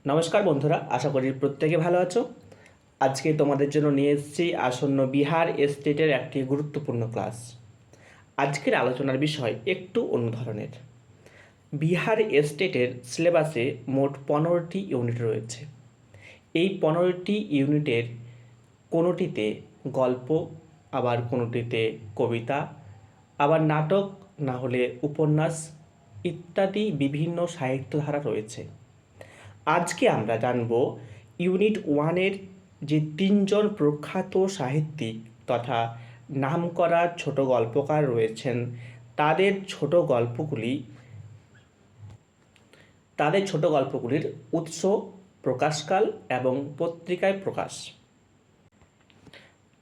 নমস্কার বন্ধুরা, আশা করি প্রত্যেকে ভালো আছো। আজকে তোমাদের জন্য নিয়ে এসেছি আসন্ন বিহার স্টেটের একটি গুরুত্বপূর্ণ ক্লাস। আজকের আলোচনার বিষয় একটু অন্য ধরনের। বিহার স্টেটের সিলেবাসে মোট 15টি ইউনিট রয়েছে। এই 15টি ইউনিটের কোনোটিতে গল্প, আবার কোনোটিতে কবিতা, আবার নাটক, না হলে উপন্যাস ইত্যাদি বিভিন্ন সাহিত্যধারা রয়েছে। আজকে আমরা জানব ইউনিট ওয়ানের যে তিনজন প্রখ্যাত সাহিত্যিক তথা নামকরা ছোট গল্পকার রয়েছেন তাদের ছোট গল্পগুলির উৎস, প্রকাশকাল এবং পত্রিকায় প্রকাশ।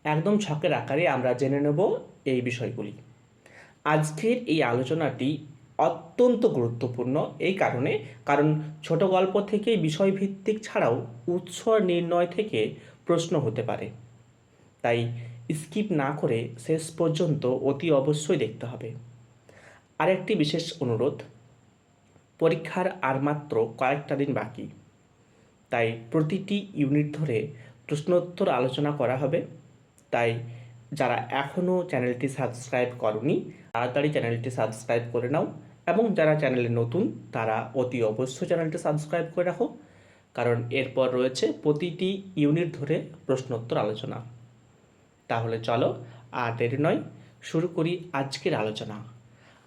একদম ছকের আকারে আমরা জেনে নেব এই বিষয়গুলি। আজকের এই আলোচনাটি অত্যন্ত গুরুত্বপূর্ণ এই কারণ ছোট গল্প থেকে বিষয়ভিত্তিক ছাড়াও উৎস নির্ণয় থেকে প্রশ্ন হতে পারে। তাই স্কিপ না করে শেষ পর্যন্ত অতি অবশ্যই দেখতে হবে। আরেকটি বিশেষ অনুরোধ, পরীক্ষার আর মাত্র কয়েকটা দিন বাকি, তাই প্রতিটি ইউনিট ধরে প্রশ্নোত্তর আলোচনা করা হবে। তাই যারা এখনও চ্যানেলটি সাবস্ক্রাইব করনি তাড়াতাড়ি চ্যানেলটি সাবস্ক্রাইব করে নাও, এবং যারা চ্যানেলে নতুন তারা অতি অবশ্যই চ্যানেলটি সাবস্ক্রাইব করে রাখো, কারণ এরপর রয়েছে প্রতিটি ইউনিট ধরে প্রশ্নোত্তর আলোচনা। তাহলে চলো আর দেরি নয়, শুরু করি আজকের আলোচনা।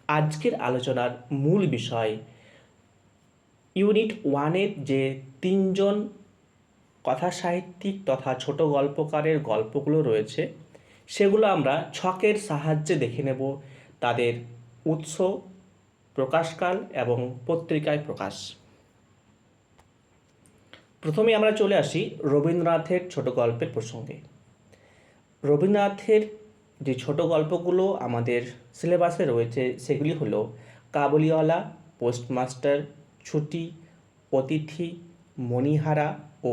আজকের আলোচনার মূল বিষয় ইউনিট ওয়ানের যে তিনজন কথাসাহিত্যিক তথা ছোট গল্পকারের গল্পগুলো রয়েছে সেগুলো আমরা ছকের সাহায্যে দেখে নেব তাদের উৎস, প্রকাশকাল এবং পত্রিকায় প্রকাশ। প্রথমে আমরা চলে আসি রবীন্দ্রনাথের ছোট গল্পের প্রসঙ্গে। রবীন্দ্রনাথের যে ছোট গল্পগুলো আমাদের সিলেবাসে রয়েছে সেগুলি হলো কাবুলিওয়ালা, পোস্টমাস্টার, ছুটি, অতিথি, মণিহারা ও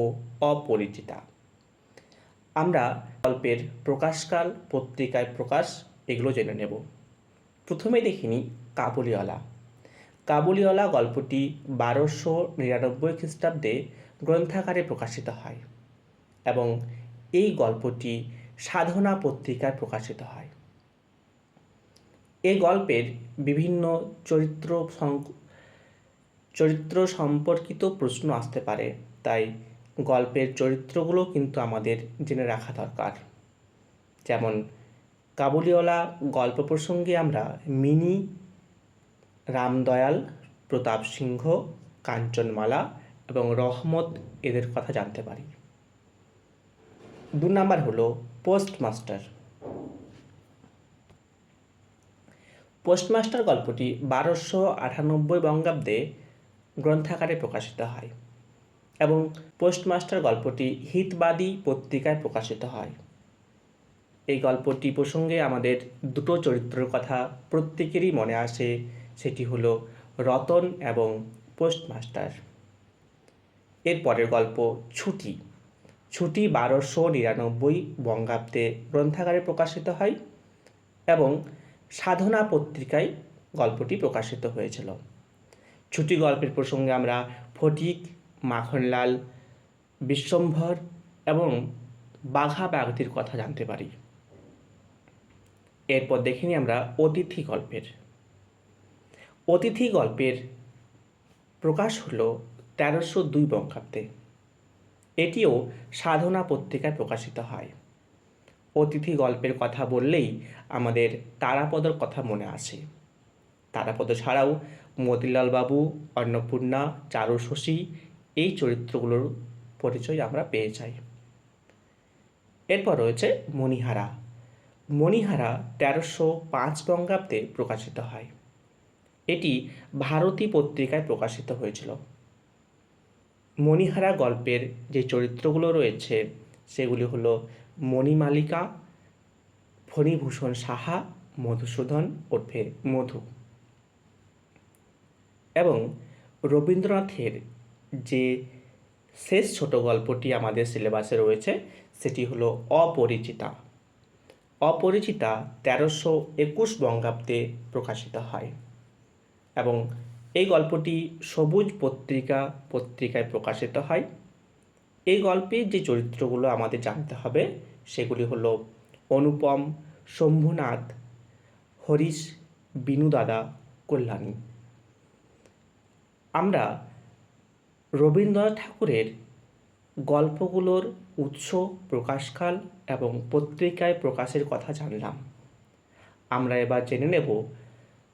অপরিচিতা। আমরা গল্পের প্রকাশকাল, পত্রিকায় প্রকাশ এগুলো জেনে নেব। প্রথমে দেখিনি কাবুলিওয়ালা। কাবুলিওয়ালা গল্পটি 1299 খ্রিস্টাব্দে গ্রন্থাকারে প্রকাশিত হয় এবং এই গল্পটি সাধনা পত্রিকায় প্রকাশিত হয়। এই গল্পের বিভিন্ন চরিত্র সম্পর্কিত প্রশ্ন আসতে পারে, তাই গল্পের চরিত্রগুলো কিন্তু আমাদের জেনে রাখা দরকার। যেমন কাবুলিওয়ালা গল্প প্রসঙ্গে আমরা মিনি, রামদয়াল, প্রতাপ সিংহ, কাঞ্চনমালা এবং রহমত এদের কথা জানতে পারি। 2 নাম্বার হলো পোস্টমাস্টার। পোস্টমাস্টার গল্পটি 1298 বঙ্গাব্দে গ্রন্থাকারে প্রকাশিত হয় এবং পোস্টমাস্টার গল্পটি হিতবাদী পত্রিকায় প্রকাশিত হয়। এই গল্পটি প্রসঙ্গে আমাদের দুটো চরিত্রের কথা প্রত্যেকেরই মনে আসে, সেটি হলো রতন এবং পোস্টমাস্টার। এর পরের গল্প ছুটি। ছুটি 1299 বঙ্গাব্দে গ্রন্থাগারে প্রকাশিত হয় এবং সাধনা পত্রিকায় গল্পটি প্রকাশিত হয়েছিল। ছুটি গল্পের প্রসঙ্গে আমরা ফটিক, মাখনলাল, বিশ্বম্ভর এবং বাঘা বাগদির কথা জানতে পারি। এরপর দেখিনি আমরা অতিথি গল্পের। অতিথি গল্পের প্রকাশ হল 1302 বঙ্গাব্দে। এটিও সাধনা পত্রিকায় প্রকাশিত হয়। অতিথি গল্পের কথা বললেই আমাদের তারাপদর কথা মনে আসে। তারাপদ ছাড়াও মতিলাল বাবু, অন্নপূর্ণা, চারু শশী এই চরিত্রগুলোর পরিচয় আমরা পেয়ে যাই। এরপর রয়েছে মণিহারা। মণিহারা 1305 বঙ্গাব্দে প্রকাশিত হয়। এটি ভারতী পত্রিকায় প্রকাশিত হয়েছিল। মণিহারা গল্পের যে চরিত্রগুলো রয়েছে সেগুলি হলো মণিমালিকা, ফণীভূষণ সাহা, মধুসূদন ওরফে মধু। এবং রবীন্দ্রনাথের যে শেষ ছোট গল্পটি আমাদের সিলেবাসে রয়েছে সেটি হলো অপরিচিতা। অপরিচিতা 1321 বঙ্গাব্দে প্রকাশিত হয় এবং এই গল্পটি সবুজ পত্রিকায় প্রকাশিত হয়। এই গল্পের যে চরিত্রগুলো আমাদের জানতে হবে সেগুলি হলো অনুপম, শম্ভুনাথ, হরিশ, বিনুদাদা, কল্যাণী। আমরা রবীন্দ্রনাথ ঠাকুরের গল্পগুলোর উৎস, প্রকাশকাল এবং পত্রিকায় প্রকাশের কথা জানলাম। আমরা এবার জেনে নেব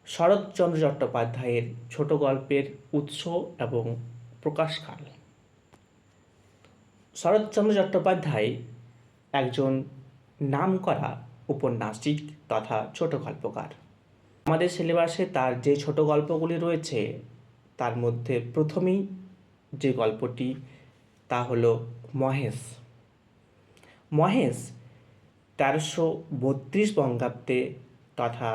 শরৎচন্দ্র চট্টোপাধ্যায়ের ছোট গল্পের উৎস এবং প্রকাশকাল। শরৎচন্দ্র চট্টোপাধ্যায় একজন নামকরা উপন্যাসিক তথা ছোট গল্পকার। আমাদের সিলেবাসে তার যে ছোট গল্পগুলি রয়েছে তার মধ্যে প্রথমেই যে গল্পটি তা হলো মহেশ। মহেশ 1332 বঙ্গাব্দে তথা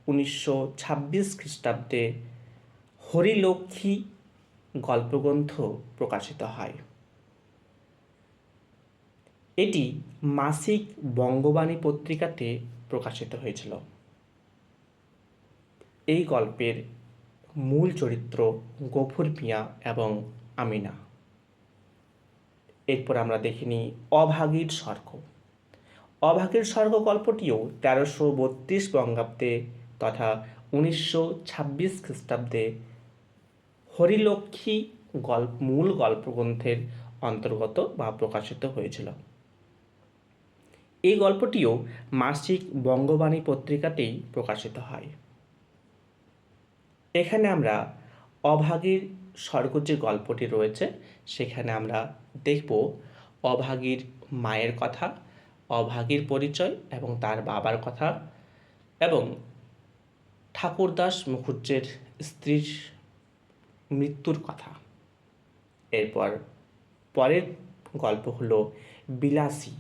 1926 খ্রিস্টাব্দে হরিলক্ষ্মী গল্পগ্রন্থ প্রকাশিত হয়। এটি মাসিক বঙ্গবাণী পত্রিকাতে প্রকাশিত হয়েছিল। এই গল্পের মূল চরিত্র গফুর মিয়া এবং আমিনা। এরপর আমরা দেখে নিই অভাগীর স্বর্গ। অভাগীর স্বর্গ গল্পটিও 1332 বঙ্গাব্দে তথা 1926 খ্রিস্টাব্দে হরিলক্ষ্মী মূল গল্পগ্রন্থের অন্তর্গত বা প্রকাশিত হয়েছিল। এই গল্পটিও মাসিক বঙ্গবাণী পত্রিকাতেই প্রকাশিত হয়। এখানে আমরা অভাগীর স্বর্গ যে গল্পটি রয়েছে সেখানে আমরা দেখব অভাগীর মায়ের কথা, অভাগীর পরিচয় এবং তার বাবার কথা এবং ঠাকুরদাস মুখুজ্জের স্ত্রীর মৃত্যুর কথা। এরপর পরের গল্প হলো বিলাসী।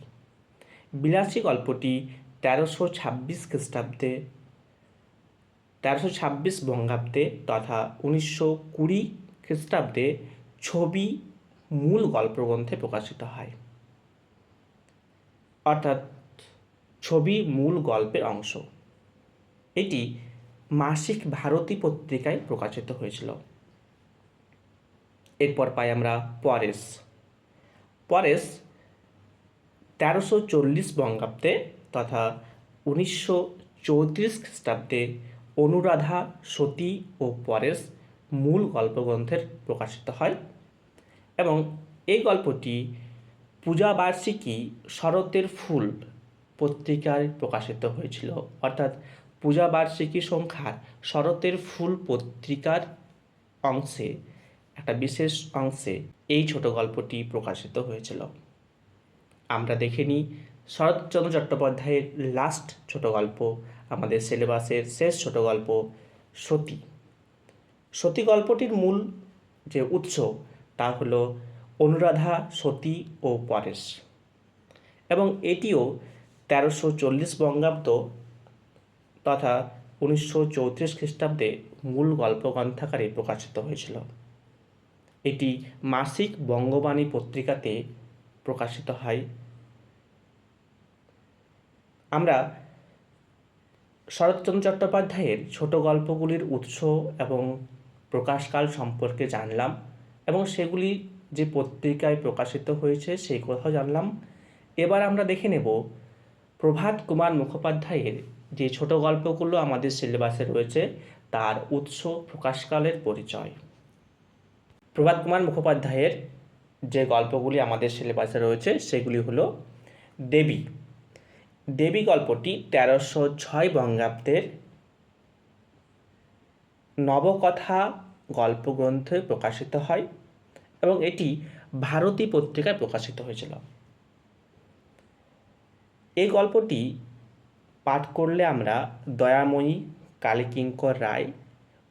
বিলাসী গল্পটি 1326 খ্রিস্টাব্দে 1326 বঙ্গাব্দে তথা 1920 খ্রিস্টাব্দে ছবি মূল গল্পগ্রন্থে প্রকাশিত হয়, অর্থাৎ ছবি মূল গল্পের অংশ। এটি মাসিক ভারতী পত্রিকায় প্রকাশিত হয়েছিল। এরপর পাই আমরা পরেশ। পরেশ 1340 বঙ্গাব্দে তথা 1934 খ্রিস্টাব্দে অনুরাধা, সতী ও পরেশ মূল গল্পগ্রন্থের প্রকাশিত হয় এবং এই গল্পটি পূজাবার্ষিকী শরতের ফুল পত্রিকায় প্রকাশিত হয়েছিল, অর্থাৎ পূজাবার্ষিকী সংখ্যার শরতের ফুল পত্রিকার অংশে একটা বিশেষ অংশে এই ছোট গল্পটি প্রকাশিত হয়েছিল। আমরা দেখে নিই শরৎচন্দ্র চট্টোপাধ্যায়ের লাস্ট ছোট গল্প, আমাদের সিলেবাসের শেষ ছোট গল্প সতী। সতী গল্পটির মূল যে উৎস তা হলো অনুরাধা, সতী ও পরেশ এবং এটিও 1340 বঙ্গাব্দ তথা 1934 খ্রিস্টাব্দে মূল গল্পগ্রন্থাকারে প্রকাশিত হয়েছিল। এটি মাসিক বঙ্গবাণী পত্রিকাতে প্রকাশিত হয়। আমরা শরৎচন্দ্র চট্টোপাধ্যায়ের ছোট গল্পগুলির উৎস এবং প্রকাশকাল সম্পর্কে জানলাম এবং সেগুলি যে পত্রিকায় প্রকাশিত হয়েছে সেই কথা জানলাম। এবার আমরা দেখে নেব প্রভাত কুমার মুখোপাধ্যায়ের যে ছোট গল্পগুলো আমাদের সিলেবাসে রয়েছে তার উৎস, প্রকাশকালের পরিচয়। প্রভাত কুমার মুখোপাধ্যায়ের যে গল্পগুলি আমাদের সিলেবাসে রয়েছে সেগুলি হলো দেবী। দেবী গল্পটি 1306 বঙ্গাব্দের নবকথা গল্পগ্রন্থে প্রকাশিত হয় এবং এটি ভারতী পত্রিকায় প্রকাশিত হয়েছিল। এই গল্পটি পাঠ করলে আমরা দয়াময়ী, কালীকিঙ্কর রায়,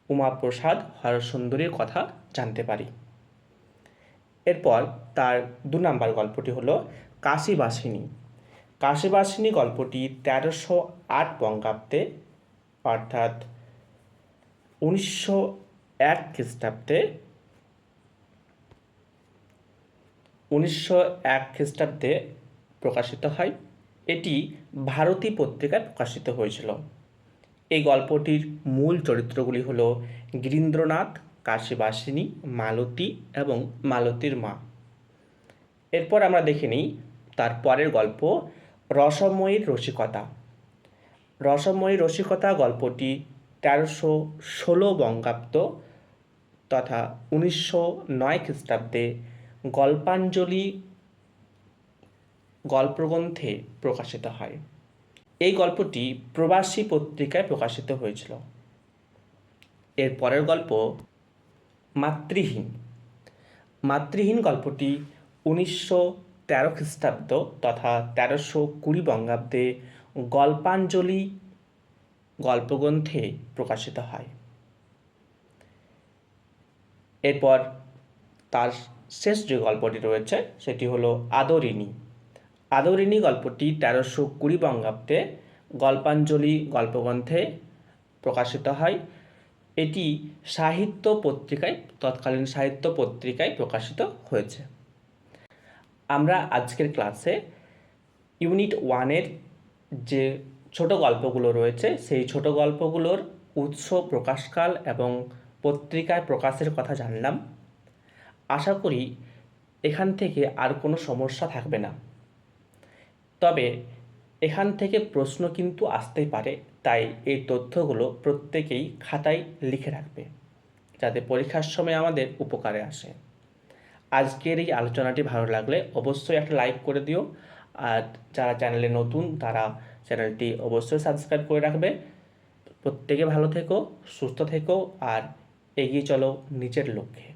উমাপ্রসাদ, হরসুন্দরীর কথা জানতে পারি। এরপর তার 2 নম্বর গল্পটি হলো কাশীবাসিনী। কাশীবাসিনী গল্পটি 1308 বঙ্গাব্দে অর্থাৎ 1901 খ্রিস্টাব্দে 1901 খ্রিস্টাব্দে প্রকাশিত হয়। এটি ভারতী পত্রিকায় প্রকাশিত হয়েছিল। এই গল্পটির মূল চরিত্রগুলি হলো গিরীন্দ্রনাথ, কাশীবাসিনী, মালতী এবং মালতীর মা। এরপর আমরা দেখে নিই তার পরের গল্প রসময়ীর রসিকতা। রসময়ীর রসিকতা গল্পটি 1316 বঙ্গাব্দ তথা 1909 খ্রিস্টাব্দে গল্পাঞ্জলি গল্পগ্রন্থে প্রকাশিত হয়। এই গল্পটি প্রবাসী পত্রিকায় প্রকাশিত হয়েছিল। এর পরের গল্প মাতৃহীন। মাতৃহীন গল্পটি 1913 খ্রিস্টাব্দ তথা 1320 বঙ্গাব্দে গল্পাঞ্জলি গল্পগ্রন্থে প্রকাশিত হয়। এরপর তার শেষ যে গল্পটি রয়েছে সেটি হলো আদরিণী। আদরিণী গল্পটি 1320 বঙ্গাব্দে গল্পাঞ্জলি গল্পগ্রন্থে প্রকাশিত হয়। এটি সাহিত্য পত্রিকায় তৎকালীন সাহিত্য পত্রিকায় প্রকাশিত হয়েছে। আমরা আজকের ক্লাসে ইউনিট 1-এর যে ছোট গল্পগুলো রয়েছে সেই ছোট গল্পগুলোর উৎস, প্রকাশকাল এবং পত্রিকায় প্রকাশের কথা জানলাম। আশা করি এখান থেকে আর কোনো সমস্যা থাকবে না। তবে এখান থেকে প্রশ্ন কিন্তু আসতেই পারে, তাই এই তথ্যগুলো প্রত্যেকেই খাতায় লিখে রাখবে যাতে পরীক্ষার সময় আমাদের উপকারে আসে। আজকের এই আলোচনাটি ভালো লাগলে অবশ্যই একটা লাইক করে দিও, আর যারা চ্যানেলে নতুন তারা চ্যানেলটি অবশ্যই সাবস্ক্রাইব করে রাখবে। প্রত্যেকে ভালো থেকো, সুস্থ থেকো আর এগিয়ে চলো নিজের লক্ষ্যে।